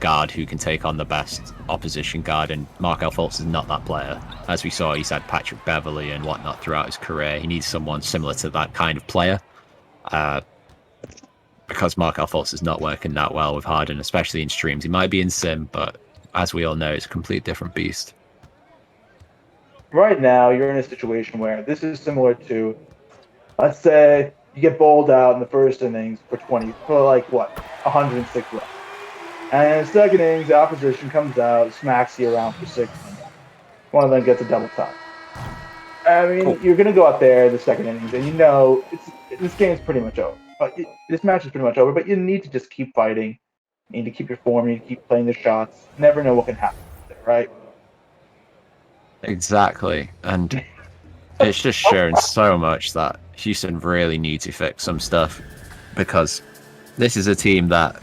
guard who can take on the best opposition guard, and Markelle Fultz is not that player. As we saw, he's had Patrick Beverley and whatnot throughout his career. He needs someone similar to that kind of player. Because Markelle Fultz is not working that well with Harden, especially in streams. He might be in sim, but as we all know, it's a complete different beast. Right now, you're in a situation where this is similar to, let's say, you get bowled out in the first innings for 106 runs. And in the second innings, the opposition comes out, smacks you around for 6 runs. One of them gets a double time. I mean, You're going to go out there in the second innings, and this game is pretty much over. This match is pretty much over, but you need to just keep fighting. You need to keep your form. You need to keep playing the shots. Never know what can happen there, right? Exactly. And it's just shown so much that Houston really need to fix some stuff, because this is a team that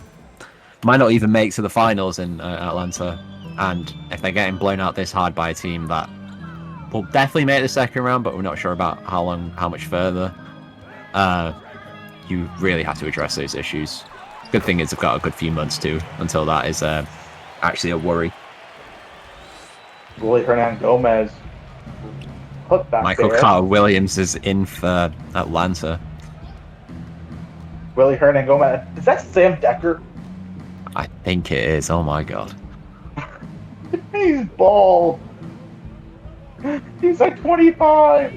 might not even make to the finals in Atlanta, and if they're getting blown out this hard by a team that will definitely make the second round, but we're not sure about how much further, you really have to address those issues. Good thing is they've got a good few months too until that is actually a worry. Willie Hernangomez put back Michael there. Carter Williams is in for Atlanta. Willie Hernangomez. Is that Sam Decker? I think it is. Oh my god. He's bald. He's like 25.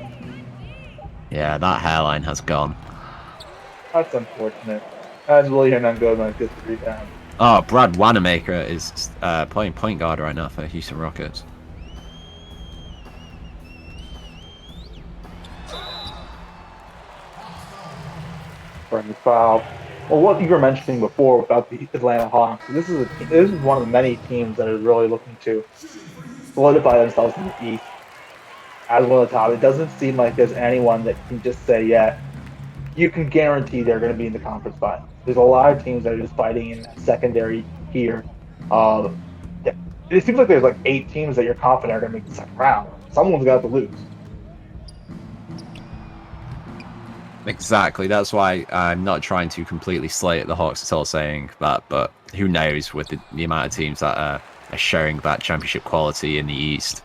Yeah, that hairline has gone. That's unfortunate. As Willie Hernangomez gets the rebound. Oh, Brad Wanamaker is playing point guard right now for Houston Rockets. Bring the foul. Well, what you were mentioning before about the Atlanta Hawks, this is one of the many teams that are really looking to solidify themselves in the East as one of the top. It doesn't seem like there's anyone that can just say, yeah, you can guarantee they're going to be in the conference finals. There's a lot of teams that are just fighting in that secondary tier. Yeah, it seems like there's like 8 teams that you're confident are going to make the second round. Someone's got to lose. Exactly. That's why I'm not trying to completely slate the Hawks at all, saying that. But who knows with the amount of teams that are showing that championship quality in the East.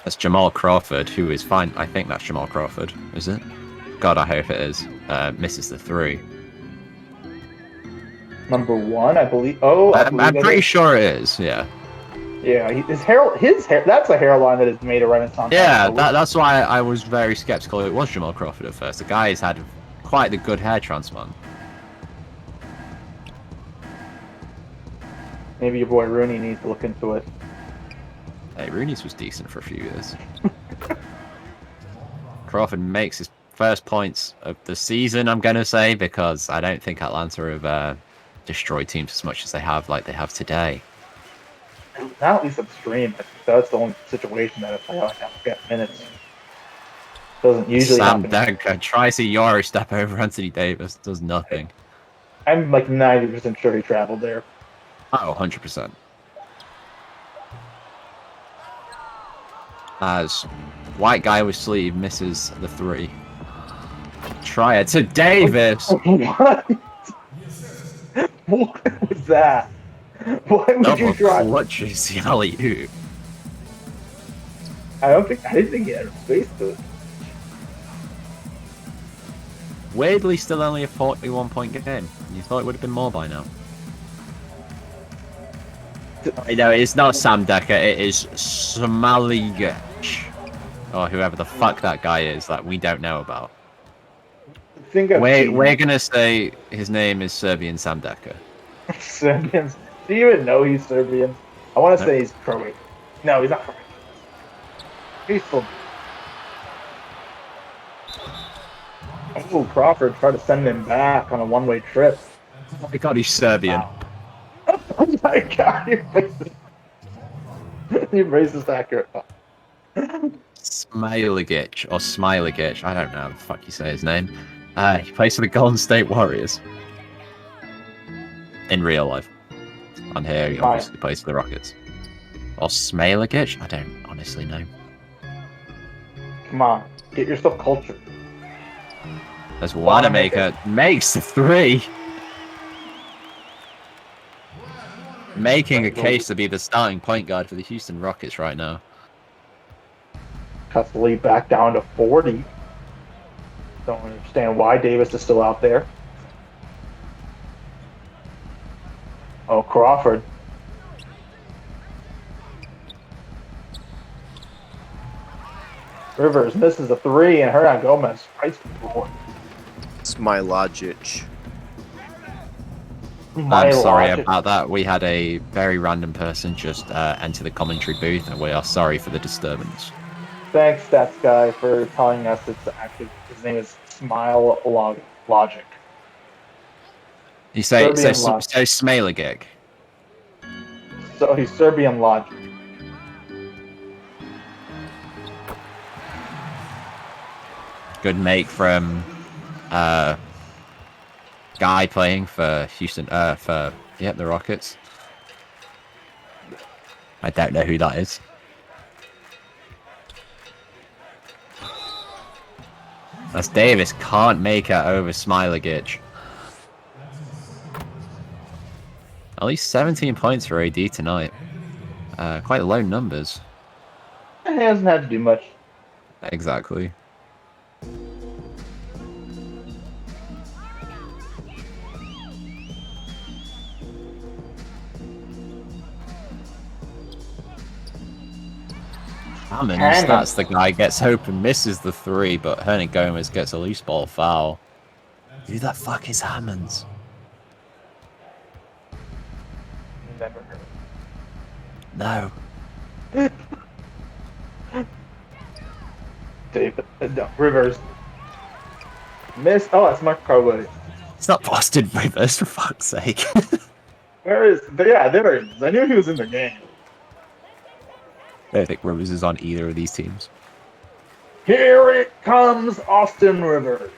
That's Jamal Crawford, who is fine. I think that's Jamal Crawford, is it? God, I hope it is. Misses the 3. Number 1, I believe. Oh, I'm pretty sure it is. Yeah. Yeah, his hair. That's a hairline that has made a renaissance. Yeah, that's why I was very skeptical it was Jamal Crawford at first. The guy has had quite the good hair transplant. Maybe your boy Rooney needs to look into it. Hey, Rooney's was decent for a few years. Crawford makes his first points of the season, I'm going to say, because I don't think Atlanta have destroyed teams as much as they have today. Not at least upstream. I think that's the only situation that if I have to get minutes. Doesn't usually Sam happen. Dunker tries to Euro step over Anthony Davis, does nothing. I'm like 90% sure he traveled there. Oh, 100%. As white guy with sleeve misses the 3. Try it to Davis. What? What was that? Why would you try? Clutches the alley-oop. I didn't think he had space to it. Weirdly, still only a 41-point game. You thought it would have been more by now. I know, it's not Sam Decker, it is Smaligic. Or whoever the fuck that guy is that we don't know about. We're gonna say his name is Serbian Sam Decker. Serbians. Do you even know he's Serbian? I want to say he's Croatian. No, he's not Croatian. He's still. Oh, Crawford tried to send him back on a one-way trip. Oh my god, he's Serbian. Wow. Oh my god, you're racist accurate. Smailagic, or Smailagic, I don't know how the fuck you say his name. He plays for the Golden State Warriors. In real life. On here, he obviously plays for the Rockets. Or Smailagic? I don't honestly know. Come on, get yourself cultured. There's Wanamaker, makes the 3. Making a case to be the starting point guard for the Houston Rockets right now. Cuts the lead back down to 40. Don't understand why Davis is still out there. Oh, Crawford. Rivers misses a 3, and Hernan Gomez fights for the board. Smailagic. I'm sorry about that. We had a very random person just enter the commentary booth, and we are sorry for the disturbance. Thanks, Stats Guy, for telling us it's actually his name is Smile Logic. You say Smailagic. So he's Serbian Logic. Good make from guy playing for Houston, the Rockets. I don't know who that is. That's Davis can't make it over Smailagic. At least 17 points for AD tonight. Quite low numbers. He hasn't had to do much. Exactly. Hammonds, that's the guy, gets open, misses the 3, but Hernan Gomez gets a loose ball foul. Who the fuck is Hammonds? Never heard. No. David, no, Rivers. Miss. Oh, that's Mark Carwood. It's not Austin Rivers, for fuck's sake. Where is? Yeah, there he is. I knew he was in the game. I don't think Rivers is on either of these teams. Here it comes, Austin Rivers.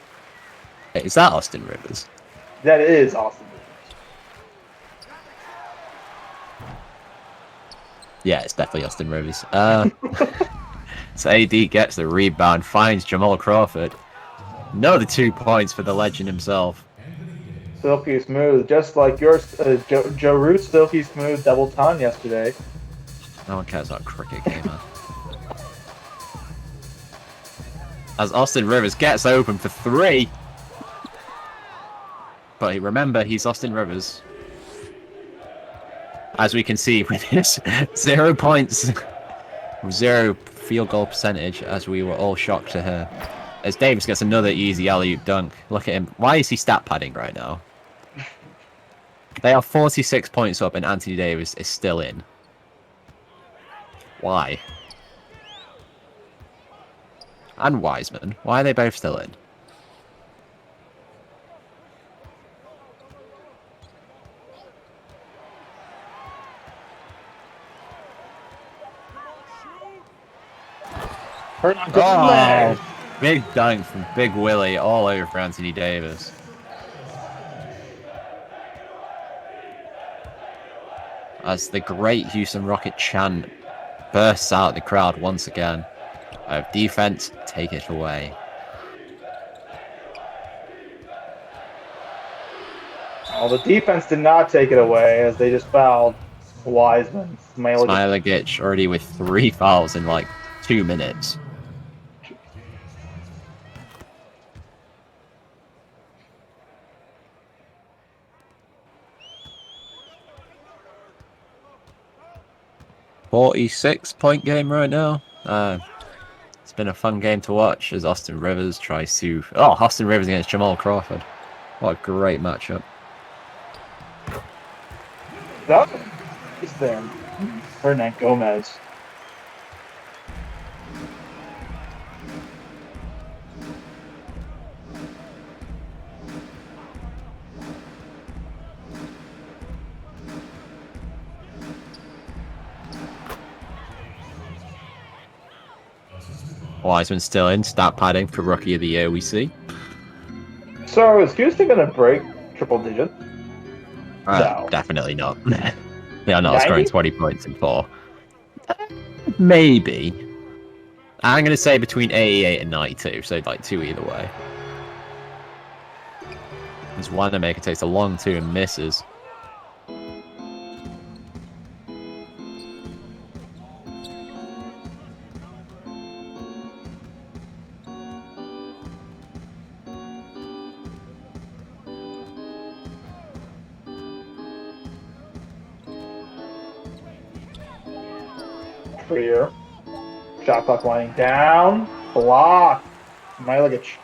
Hey, is that Austin Rivers? That is Austin Rivers. Yeah, it's definitely Austin Rivers. So AD gets the rebound, finds Jamal Crawford. Another 2 points for the legend himself. Silky smooth, just like yours, Joe Root, silky smooth double ton yesterday. No one cares about cricket gamer. As Austin Rivers gets open for 3. But remember, he's Austin Rivers. As we can see with his 0 points, 0 field goal percentage, as we were all shocked to hear. As Davis gets another easy alley-oop dunk. Look at him. Why is he stat padding right now? They are 46 points up and Anthony Davis is still in. Why? And Wiseman. Why are they both still in? Oh, big dunk from Big Willie all over for Anthony Davis. As the great Houston Rocket chant bursts out the crowd once again. Defense, take it away. Well, the defense did not take it away as they just fouled Wiseman. Smilagic already with 3 fouls in like 2 minutes. .46 game right now. It's been a fun game to watch as Austin Rivers tries to... Oh, Austin Rivers against Jamal Crawford. What a great matchup. That is there. Hernan Gomez. Wiseman still in, stat padding for Rookie of the Year, we see. So, is Houston going to break triple digits? No. Definitely not. They are not 90? scoring 20 points in 4. Maybe. I'm going to say between 88 and 92, so like 2 either way. There's Wanamaker takes a long 2 and misses. Clear. Shot clock winding down. Block. Smilagic.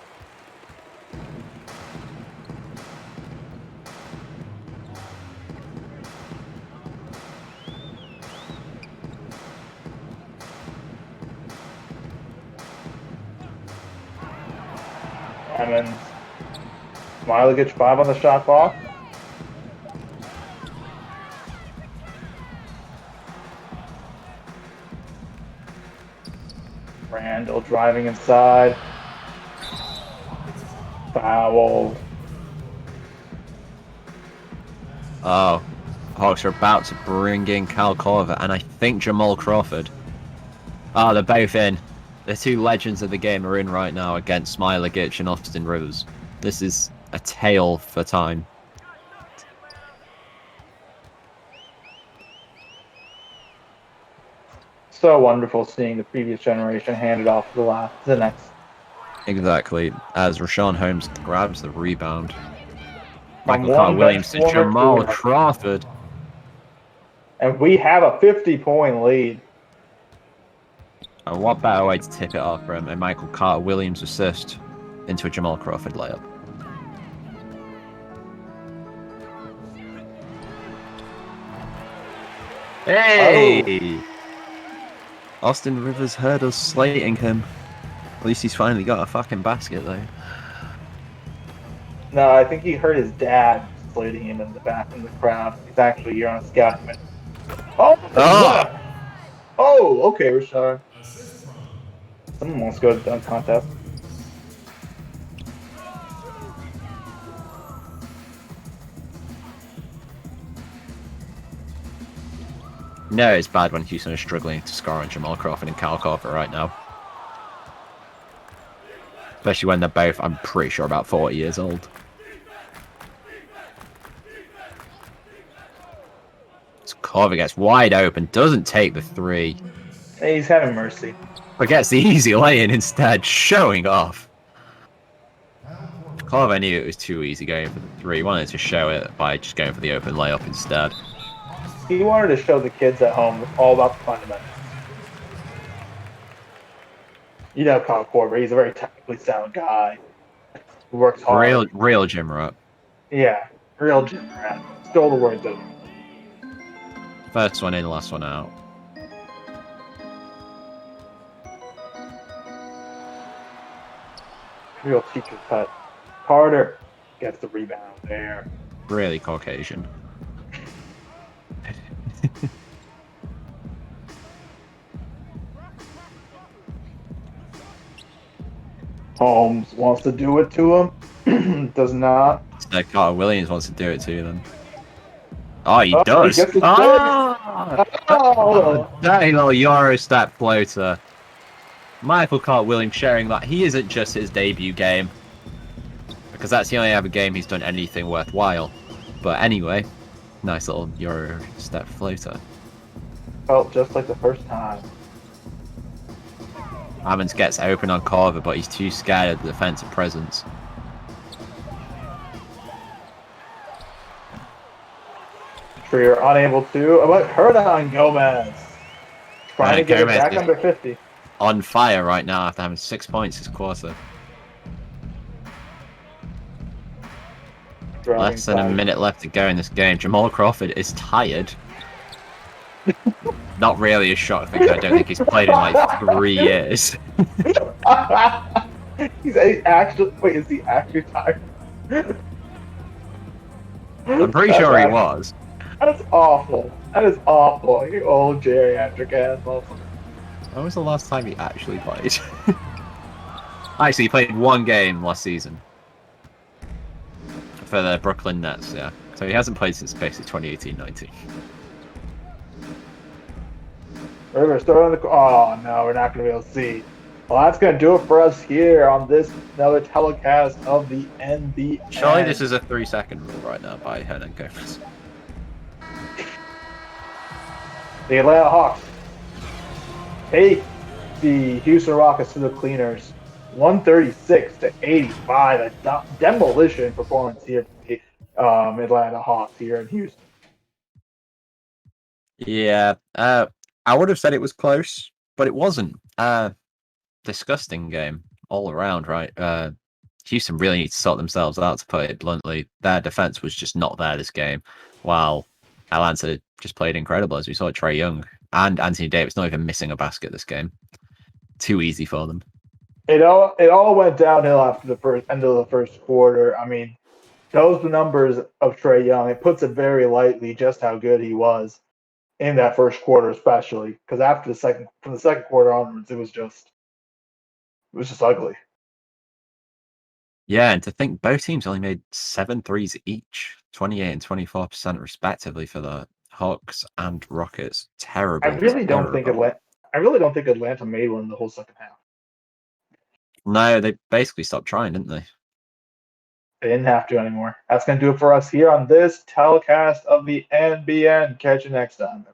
And then Smilagic 5 on the shot clock. Randall driving inside. Foul. Oh, Hawks are about to bring in Cal Corver and I think Jamal Crawford. Oh, they're both in. The 2 legends of the game are in right now against Smilagic and Austin Rivers. This is a tale for time. So wonderful seeing the previous generation handed off to the next. Exactly, as Rashawn Holmes grabs the rebound. From Michael Carter one Williams to bench warmer Jamal to Crawford. And we have a 50-point lead. And what better way to tip it off from a Michael Carter Williams assist into a Jamal Crawford layup? Hey! Austin Rivers heard us slating him. At least he's finally got a fucking basket though. No, I think he heard his dad slating him in the back in the crowd. He's actually here on a scouting mission. Oh, what? Oh, okay, Rashard. Someone wants to go to the dunk contest. No, it's bad when Houston is struggling to score on Jamal Crawford and Kyle Korver right now. Especially when they're both, I'm pretty sure, about 40 years old. So Korver gets wide open, doesn't take the three. Hey, he's having mercy. But gets the easy lay-in instead, showing off. Korver knew it was too easy going for the three. He wanted to show it by just going for the open layup instead. He wanted to show the kids at home all about the fundamentals. You know Kyle Korver, he's a very technically sound guy. Who works hard. Real gym rat. Yeah, real gym rat. Stole the words out of him. First one in, last one out. Real teacher cut. Carter gets the rebound there. Really Caucasian. Holmes wants to do it to him. Does not. So Carter Williams wants to do it to them. Oh, he Oh, he does. gets the Oh, dirty little Eurostep floater. Michael Carter Williams sharing that he isn't just his debut game, because that's the only other game he's done anything worthwhile. But anyway, nice little Eurostep floater. Felt just like the first time. Ammons gets open on Korver, but he's too scared of the defensive presence. Trier unable to. But Hernan Gomez trying to get Gomez it back is under 50. On fire right now after having 6 points this quarter. Less than a minute left to go in this game. Jamal Crawford is tired. Not really a shock thing. I don't think he's played in like 3 years. Is he actually tired? I'm pretty sure he was. That is awful. That is awful. You old geriatric ass motherfucker. When was the last time he actually played? Actually, he played 1 game last season. For the Brooklyn Nets, yeah. So he hasn't played since basically 2018-19. Rivers throw on the. Oh no, we're not going to be able to see. Well, that's going to do it for us here on this another telecast of the NBA. Surely this is a 3-second rule right now by Hernan Gomez. The Atlanta Hawks take the Houston Rockets to the cleaners, 136-85. A demolition performance here for the Atlanta Hawks here in Houston. Yeah, I would have said it was close, but it wasn't. Disgusting game all around, right? Houston really needs to sort themselves out, to put it bluntly. Their defense was just not there this game, while Atlanta just played incredible, as we saw Trae Young and Anthony Davis not even missing a basket this game. Too easy for them. It all went downhill after the end of the first quarter. I mean, those numbers of Trae Young, it puts it very lightly just how good he was in that first quarter, especially because from the second quarter onwards, it was just ugly. Yeah, and to think both teams only made 7 threes each, 28 and 24% respectively for the Hawks and Rockets. Terrible. I really don't think Atlanta made one in the whole second half. No, they basically stopped trying, didn't they? They didn't have to anymore. That's going to do it for us here on this telecast of the NBN. Catch you next time.